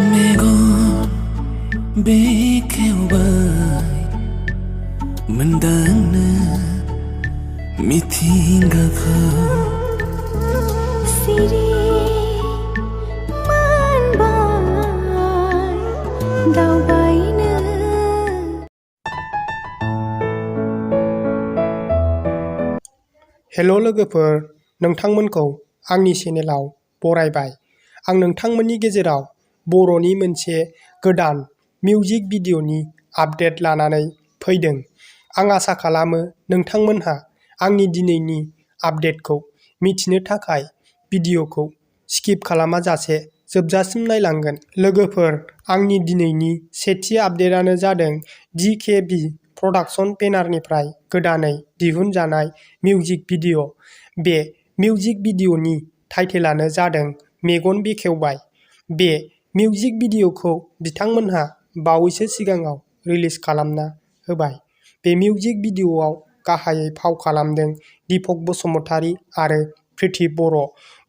मेगन बेखेवबाय मोनदांनो मिथिंगाखौ सिरि मोनबाय दावबायनो। हेल' लोगोफोर, नोंथांमोनखौ आंनि चेनेलाव बरायबाय। आं नोंथांमोननि गेजेराव बर'नि मोनसे गोदान मिउजिक भिडिअ'नि आपडेट लानानै फैदों। आं आसा खालामो नोंथांमोनहा आंनि दिनैनि आपडेटखौ मिथिनो थाखाय भिडिअ'खौ स्किप खालामाजासे जोबजासिम नायलांगोन। लोगोफोर, आंनि दिनैनि सेथि आपडेटआनो जादों DKB प्रडाक्शन बेनारनिफ्राय गोदानै दिहुनजानाय मिउजिक भिडिअ'। बे मिउजिक भिडिअ'नि टाइटेलानो जादों मेगन बेखेवबाय। बे मिउजिक भिडिअ'खौ बिथांमोनहा बावैसो सिगाङाव रिलिज खालामना होबाय। बे मिउजिक भिडिअ'आव गाहायै फाव खालामदों दीपक बसुमतारी आरो प्रीति बर'।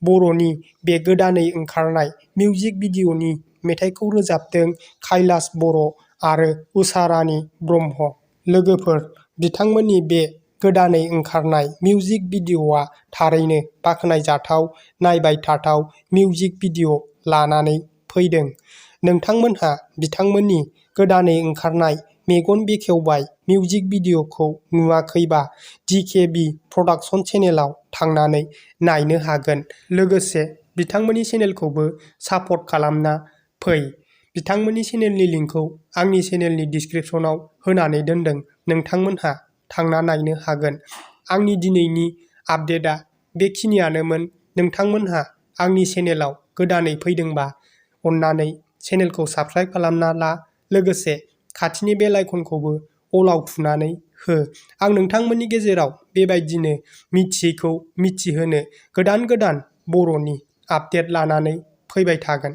बर'नि बे गोदानै ओंखारनाय मिउजिक भिडिअ'नि मेथाइखौ रोजाबदों कैलाश बर' आरो उषा रानी ब्रह्म। लोगोफोर, बिथांमोननि बे गोदानै ओंखारनाय मिउजिक भिडिअ'आ थारैनो बाख्नायजाथाव नायबाय थाथाव मिउजिक भिडिअ' लानानै फैदों। नोंथांमोनहा बिथांमोननि गोदानै ओंखारनाय मेगन बेखेवबाय मिउजिक भिडिअ'खौ नुवाखैबा DKB प्रडाक्शन चेनेलाव थांनानै नायनो हागोन। लोगोसे बिथांमोननि चेनेलखौबो सापर्ट खालामना फै। बिथांमोननि चेनेलनि लिंकखौ आंनि चेनेलनि डिसक्रिपशनाव होनानै दोनदों, नोंथांमोनहा थांना नायनो हागोन। आंनि दिनैनि आपडेटआ बेखिनियानोमोन। नोंथांमोनहा आंनि चेनेलाव गोदानै फैदोंबा अन्नानै चेनेलखौ साबस्क्राइब खालामना ला। लोगोसे खाथिनि बेल आइकनखौबो अलाव थुनानै हो। आं नोंथांमोननि गेजेराव बेबायदिनो मिथियैखौ मिथिहोनो गोदान बर'नि आपडेट लानानै फैबाय थागोन।